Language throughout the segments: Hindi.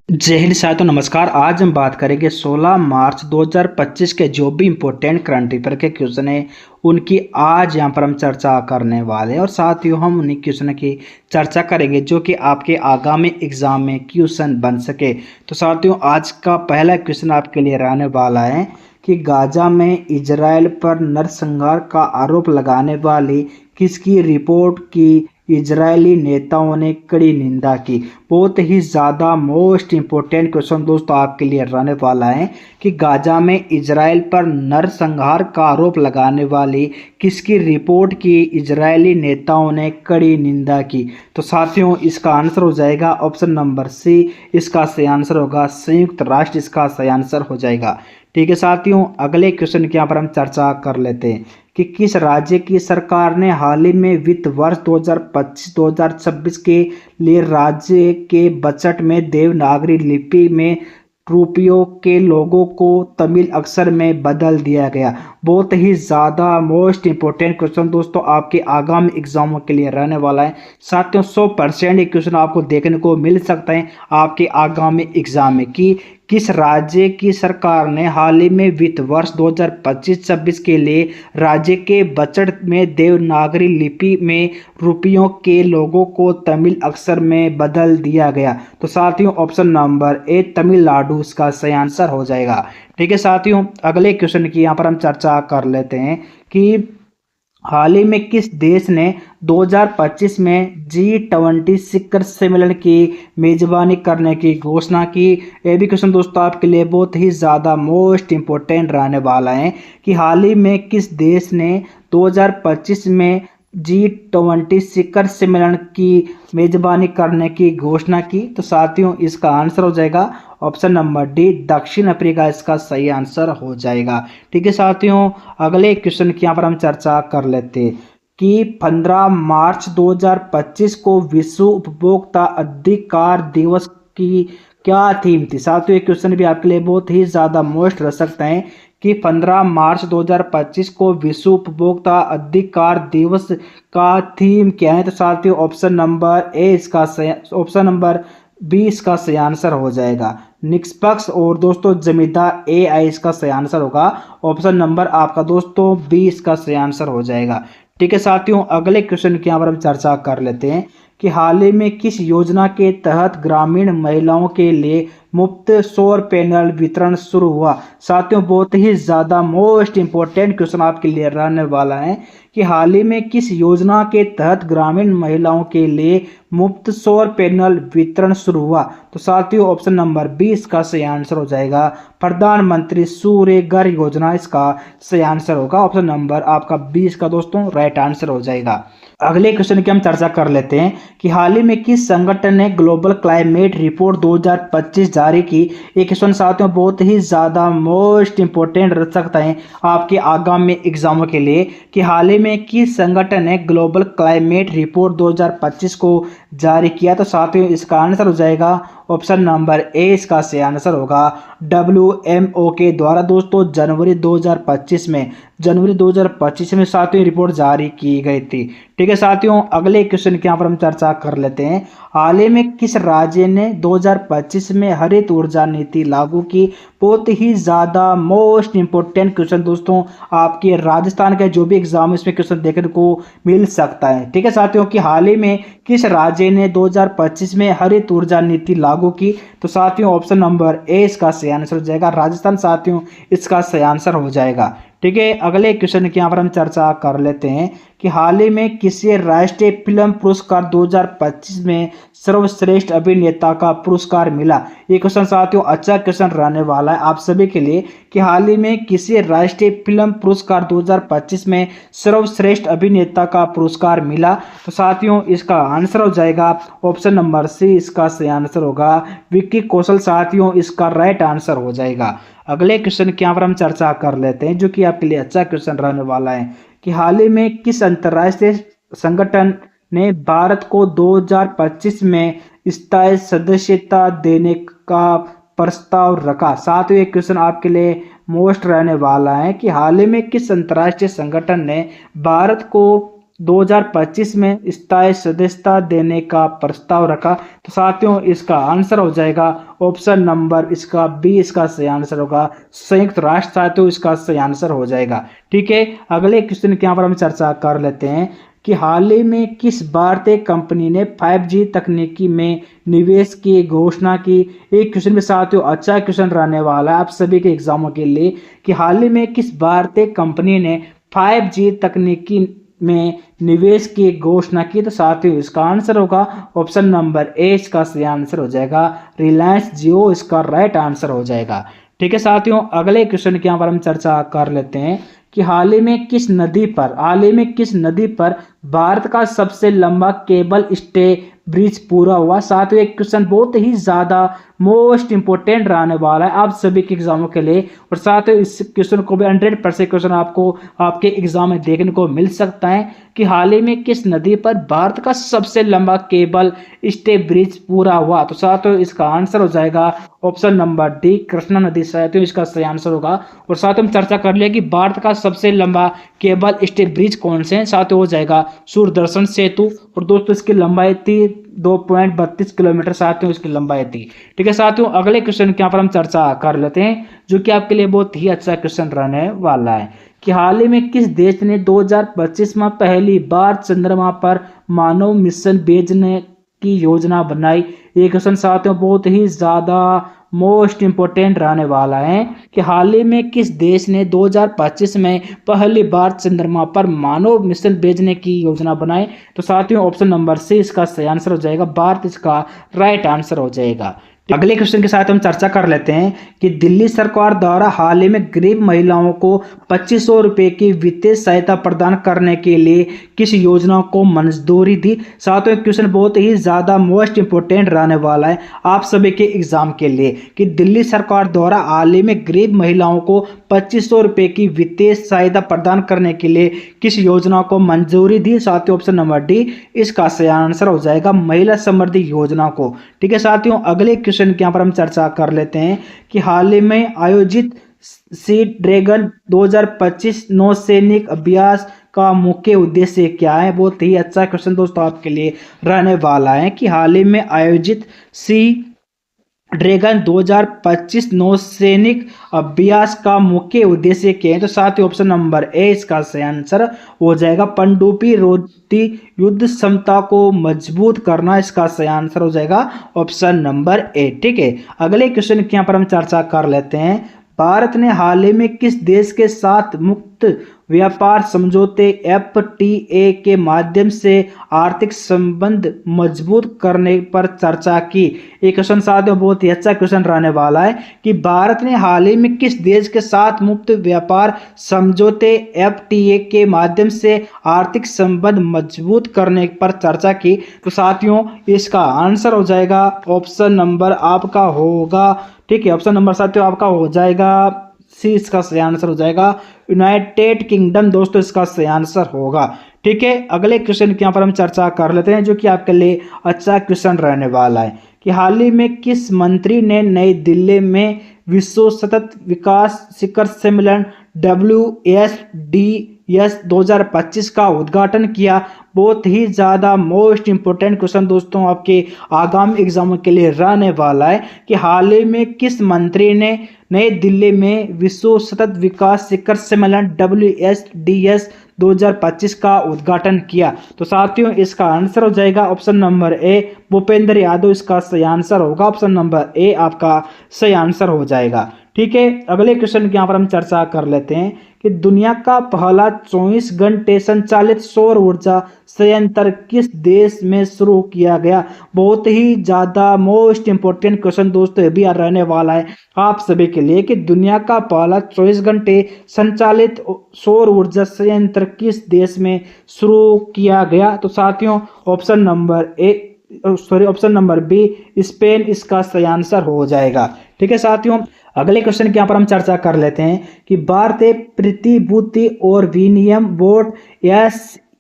जय हिंद साथियों, नमस्कार। आज हम बात करेंगे 16 मार्च 2025 के जो भी इम्पोर्टेंट करंट अफेयर के क्वेश्चन है उनकी आज यहाँ पर हम चर्चा करने वाले हैं। और साथियों हम उन्हीं क्वेश्चन की चर्चा करेंगे जो कि आपके आगामी एग्जाम में क्वेश्चन बन सके। तो साथियों आज का पहला क्वेश्चन आपके लिए रहने वाला है कि गाजा में इजराइल पर नरसंहार का आरोप लगाने वाली किसकी रिपोर्ट की इजरायली नेताओं ने कड़ी निंदा की। बहुत ही ज़्यादा मोस्ट इम्पोर्टेंट क्वेश्चन दोस्तों आपके लिए रहने वाला है कि गाजा में इजराइल पर नरसंहार का आरोप लगाने वाली किसकी रिपोर्ट की इजरायली नेताओं ने कड़ी निंदा की। तो साथियों इसका आंसर हो जाएगा ऑप्शन नंबर सी। इसका सही आंसर होगा संयुक्त राष्ट्र, इसका सही आंसर हो जाएगा। ठीक है साथियों, अगले क्वेश्चन के यहाँ पर हम चर्चा कर लेते हैं कि किस राज्य की सरकार ने हाल ही में वित्त वर्ष 2025-2026 के लिए राज्य के बजट में देवनागरी लिपि में रुपयों के लोगों को तमिल अक्षर में बदल दिया गया। बहुत ही ज़्यादा मोस्ट इंपोर्टेंट क्वेश्चन दोस्तों आपके आगामी एग्जामों के लिए रहने वाला है। साथियों 100% ये क्वेश्चन आपको देखने को मिल सकता है आपके आगामी एग्जाम में कि किस राज्य की सरकार ने हाल ही में वित्त वर्ष 2025-26 के लिए राज्य के बजट में देवनागरी लिपि में रुपयों के लोगों को तमिल अक्षर में बदल दिया गया। तो साथियों ऑप्शन नंबर ए तमिलनाडु इसका सही आंसर हो जाएगा। ठीक है साथियों, अगले क्वेश्चन की यहाँ पर हम चर्चा कर लेते हैं कि हाल ही में किस देश ने 2025 में G20 शिखर सम्मेलन की मेजबानी करने की घोषणा की। ये भी क्वेश्चन दोस्तों आपके लिए बहुत ही ज़्यादा मोस्ट इम्पोर्टेंट रहने वाला है कि हाल ही में किस देश ने 2025 में G20 शिखर सम्मेलन की मेजबानी करने की घोषणा की। तो साथियों इसका आंसर हो जाएगा ऑप्शन नंबर डी दक्षिण अफ्रीका, इसका सही आंसर हो जाएगा। ठीक है साथियों, अगले क्वेश्चन की यहाँ पर हम चर्चा कर लेते हैं कि 15 मार्च 2025 को विश्व उपभोक्ता अधिकार दिवस की क्या थीम थी। साथियों ये क्वेश्चन भी आपके लिए बहुत ही ज़्यादा मोस्ट रह सकते हैं कि 15 मार्च 2025 को विश्व उपभोक्ता अधिकार दिवस का थीम क्या है। तो साथियों ऑप्शन नंबर ए इसका ऑप्शन नंबर बी इसका सही आंसर हो जाएगा निष्पक्ष और दोस्तों जमींदार ए आई इसका सही आंसर होगा। ऑप्शन नंबर आपका दोस्तों बी इसका सही आंसर हो जाएगा। ठीक है साथियों, अगले क्वेश्चन की यहाँ पर हम चर्चा कर लेते हैं कि हाल ही में किस योजना के तहत ग्रामीण महिलाओं के लिए मुफ्त सौर पैनल वितरण शुरू हुआ। साथियों बहुत ही ज़्यादा मोस्ट इंपोर्टेंट क्वेश्चन आपके लिए रहने वाला है कि हाल ही में किस योजना के तहत ग्रामीण महिलाओं के लिए मुफ्त सौर पैनल वितरण शुरू हुआ। तो साथियों ऑप्शन नंबर बी इसका सही आंसर हो जाएगा प्रधानमंत्री सूर्य घर योजना, इसका सही आंसर होगा ऑप्शन नंबर आपका बी इसका दोस्तों राइट आंसर हो जाएगा। अगले क्वेश्चन की हम चर्चा कर लेते हैं कि हाल ही में किस संगठन ने ग्लोबल क्लाइमेट रिपोर्ट 2025 जारी की। ये क्वेश्चन साथियों बहुत ही ज़्यादा मोस्ट इंपोर्टेंट रह सकता है आपके आगामी एग्जामों के लिए कि हाल ही में किस संगठन ने ग्लोबल क्लाइमेट रिपोर्ट 2025 को जारी किया। तो साथियों इसका आंसर हो जाएगा ऑप्शन नंबर ए, इसका सही आंसर होगा WMO के द्वारा दोस्तों जनवरी 2025 में साथियों रिपोर्ट जारी की गई थी। ठीक है साथियों, अगले क्वेश्चन के यहाँ पर हम चर्चा कर लेते हैं हाल ही में किस राज्य ने 2025 में हरित ऊर्जा नीति लागू की। बहुत ही ज़्यादा मोस्ट इंपोर्टेंट क्वेश्चन दोस्तों आपके राजस्थान के जो भी एग्जाम इसमें क्वेश्चन देखने को मिल सकता है। ठीक है साथियों कि हाल ही में किस राज्य ने 2025 में हरित ऊर्जा नीति लागू की। तो साथियों ऑप्शन नंबर ए इसका सही आंसर हो जाएगा राजस्थान, साथियों इसका सही आंसर हो जाएगा। ठीक है, अगले क्वेश्चन की यहाँ पर हम चर्चा कर लेते हैं कि हाल ही में किसी राष्ट्रीय फिल्म पुरस्कार 2025 में सर्वश्रेष्ठ अभिनेता का पुरस्कार मिला। ये क्वेश्चन साथियों अच्छा क्वेश्चन रहने वाला है आप सभी के लिए कि हाल ही में किसी राष्ट्रीय फिल्म पुरस्कार 2025 में सर्वश्रेष्ठ अभिनेता का पुरस्कार मिला। तो साथियों इसका आंसर हो जाएगा ऑप्शन नंबर सी, इसका सही आंसर होगा विक्की कौशल, साथियों इसका राइट आंसर हो जाएगा। अगले क्वेश्चन की यहाँ पर हम चर्चा कर लेते हैं जो कि आपके लिए अच्छा क्वेश्चन रहने वाला है कि हाल ही में किस अंतर्राष्ट्रीय संगठन ने भारत को 2025 में स्थायी सदस्यता देने का प्रस्ताव रखा। साथियों एक क्वेश्चन आपके लिए मोस्ट रहने वाला है कि हाल ही में किस अंतर्राष्ट्रीय संगठन ने भारत को 2025 में स्थायी सदस्यता देने का प्रस्ताव रखा। तो साथियों इसका आंसर हो जाएगा ऑप्शन नंबर इसका बी, इसका सही आंसर होगा संयुक्त राष्ट्र। साथियों इसका सही आंसर हो जाएगा। ठीक है, अगले क्वेश्चन के यहाँ पर हम चर्चा कर लेते हैं कि हाल ही में किस भारतीय कंपनी ने 5G तकनीकी में निवेश की घोषणा की। एक क्वेश्चन में साथियों अच्छा क्वेश्चन रहने वाला है आप सभी के एग्जामों के लिए कि हाल ही में किस भारतीय कंपनी ने 5G तकनीकी में निवेश की घोषणा की। तो साथियों इसका आंसर होगा ऑप्शन नंबर ए, इसका सही आंसर हो जाएगा रिलायंस जियो, इसका राइट आंसर हो जाएगा। ठीक है साथियों, अगले क्वेश्चन के यहाँ पर हम चर्चा कर लेते हैं कि हाल ही में किस नदी पर भारत का सबसे लंबा केबल स्टे ब्रिज पूरा हुआ। साथियों एक क्वेश्चन बहुत ही ज्यादा मोस्ट इंपोर्टेंट रहने वाला है आप सभी के एग्जामों के लिए, और साथियों इस क्वेश्चन को भी 100% क्वेश्चन आपको आपके एग्जाम में देखने को मिल सकता है कि हाल ही में किस नदी पर भारत का सबसे लंबा केबल स्टे ब्रिज पूरा हुआ। तो साथियों इसका आंसर हो जाएगा ऑप्शन नंबर डी, कृष्णा नदी। साथियों इसका सही आंसर होगा। और साथ हम चर्चा कर लिया कि भारत का सबसे लंबा केबल स्टे ब्रिज कौन से हैं। साथियों हो जाएगा सूरदर्शन सेतु, और दोस्तों इसकी लंबाई थी 2.32 किलोमीटर। साथियों इसकी लंबाई थी। ठीक है साथियों, अगले क्वेश्चन के यहाँ पर हम चर्चा कर लेते हैं जो कि आपके लिए बहुत ही अच्छा क्वेश्चन रहने वाला है कि हाल ही में किस देश ने 2025 में पहली बार चंद्रमा पर मानव मिशन भेजने की योजना बनाई। ये क्वेश्चन साथियों बहुत ही ज्यादा मोस्ट इंपोर्टेंट रहने वाला है कि हाल ही में किस देश ने 2025 में पहली बार चंद्रमा पर मानव मिशन भेजने की योजना बनाई। तो साथियों ऑप्शन नंबर सी, इसका सही आंसर हो जाएगा भारत, इसका राइट आंसर हो जाएगा। अगले क्वेश्चन के साथ हम चर्चा कर लेते हैं कि दिल्ली सरकार द्वारा हाल ही में गरीब महिलाओं को 2500 रुपए की वित्तीय सहायता प्रदान करने के लिए किस योजना को मंजूरी दी। साथियों क्वेश्चन बहुत ही ज्यादा मोस्ट इंपोर्टेंट रहने वाला है आप सभी के एग्जाम के लिए कि दिल्ली सरकार द्वारा हाल ही में गरीब महिलाओं को 2500 रुपए की वित्तीय सहायता प्रदान करने के लिए किस योजना को मंजूरी दी। साथियों ऑप्शन नंबर डी, इसका सही आंसर हो जाएगा महिला समृद्धि योजना को। ठीक है साथियों, अगले क्वेश्चन के यहाँ पर हम चर्चा कर लेते हैं कि हाल ही में आयोजित सी ड्रैगन 2025 नौसैनिक अभ्यास का मुख्य उद्देश्य क्या है। बहुत ही अच्छा क्वेश्चन दोस्तों आपके लिए रहने वाला है कि हाल ही में आयोजित सी ड्रैगन 2025 नौसैनिक अभ्यास का मुख्य उद्देश्य क्या है। तो साथ ही ऑप्शन नंबर ए, इसका सही आंसर हो जाएगा पनडुब्बी रोधी युद्ध क्षमता को मजबूत करना। इसका सही आंसर हो जाएगा ऑप्शन नंबर ए। ठीक है, अगले क्वेश्चन के यहाँ पर हम चर्चा कर लेते हैं भारत ने हाल ही में किस देश के साथ मुक्त व्यापार समझौते FTA के माध्यम से आर्थिक संबंध मजबूत करने पर चर्चा की। एक क्वेश्चन साथियों बहुत ही अच्छा क्वेश्चन रहने वाला है कि भारत ने हाल ही में किस देश के साथ मुक्त व्यापार समझौते FTA के माध्यम से आर्थिक संबंध मजबूत करने पर चर्चा की। तो साथियों इसका आंसर हो जाएगा ऑप्शन नंबर आपका होगा, ठीक है, ऑप्शन नंबर साथियों आपका हो जाएगा सी, इसका सही आंसर हो जाएगा यूनाइटेड किंगडम। दोस्तों इसका सही आंसर होगा। ठीक है, अगले क्वेश्चन के यहाँ पर हम चर्चा कर लेते हैं जो कि आपके लिए अच्छा क्वेश्चन रहने वाला है कि हाल ही में किस मंत्री ने नई दिल्ली में विश्व सतत विकास शिखर सम्मेलन WSDS 2025 का उद्घाटन किया। बहुत ही ज़्यादा मोस्ट इंपोर्टेंट क्वेश्चन दोस्तों आपके आगामी एग्जामों के लिए रहने वाला है कि हाल ही में किस मंत्री ने नई दिल्ली में विश्व सतत विकास शिखर सम्मेलन WSDS 2025 का उद्घाटन किया। तो साथियों इसका आंसर हो जाएगा option number A, Bhupendra Yadav, इसका सही आंसर होगा ऑप्शन नंबर ए, आपका सही आंसर हो जाएगा। ठीक है, अगले क्वेश्चन के यहाँ पर हम चर्चा कर लेते हैं कि दुनिया का पहला 24 घंटे संचालित सौर ऊर्जा संयंत्र किस देश में शुरू किया गया। बहुत ही ज्यादा मोस्ट इंपोर्टेंट क्वेश्चन दोस्तों ये भी रहने वाला है आप सभी के लिए कि दुनिया का पहला 24 घंटे संचालित सौर ऊर्जा संयंत्र किस देश में शुरू किया गया। तो साथियों ऑप्शन नंबर बी, स्पेन, इसका सही आंसर हो जाएगा। ठीक है साथियों, अगले क्वेश्चन के यहाँ पर हम चर्चा कर लेते हैं कि भारतीय प्रतिभूति और विनिमय बोर्ड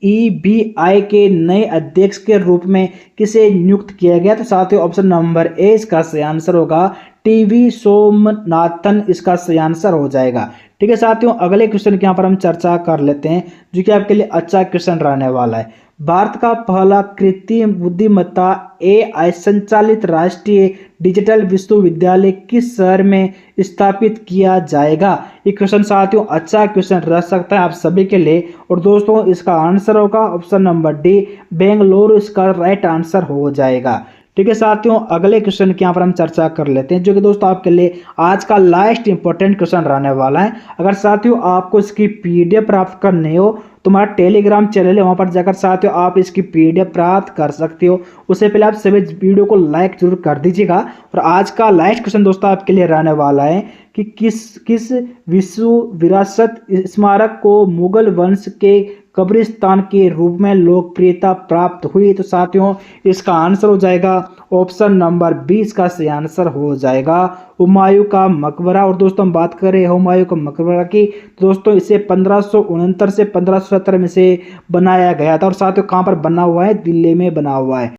ईबीआई के नए अध्यक्ष के रूप में किसे नियुक्त किया गया? तो साथियों ऑप्शन नंबर ए इसका सही आंसर होगा टीवी सोमनाथन इसका सही आंसर हो जाएगा। ठीक है साथियों, अगले क्वेश्चन की यहाँ पर हम चर्चा कर लेते हैं जो कि आपके लिए अच्छा क्वेश्चन रहने वाला है। भारत का पहला कृत्रिम बुद्धिमत्ता एआई संचालित राष्ट्रीय डिजिटल विश्वविद्यालय किस शहर में स्थापित किया जाएगा? ये क्वेश्चन साथियों अच्छा क्वेश्चन रह सकता है आप सभी के लिए। और दोस्तों इसका आंसर होगा ऑप्शन नंबर डी बेंगलुरु इसका राइट आंसर हो जाएगा। ठीक है साथियों, अगले क्वेश्चन की यहाँ पर हम चर्चा कर लेते हैं जो कि दोस्तों आपके लिए आज का लास्ट इंपॉर्टेंट क्वेश्चन रहने वाला है। अगर साथियों आपको इसकी पीडीएफ प्राप्त करनी हो तो हमारा टेलीग्राम चैनल है, वहां पर जाकर साथियों आप इसकी पीडीएफ प्राप्त कर सकते हो। उससे पहले आप सभी वीडियो को लाइक जरूर कर दीजिएगा। और आज का लास्ट क्वेश्चन दोस्तों आपके लिए रहने वाला है कि किस विश्व विरासत स्मारक को मुगल वंश के कब्रिस्तान के रूप में लोकप्रियता प्राप्त हुई? तो साथियों इसका आंसर हो जाएगा ऑप्शन नंबर 20 का सही आंसर हो जाएगा हुमायूं का मकबरा। और दोस्तों हम बात करें हुमायूं का मकबरा की, तो दोस्तों इसे 1569 से 1570 में से बनाया गया था। और साथियों कहाँ पर बना हुआ है? दिल्ली में बना हुआ है।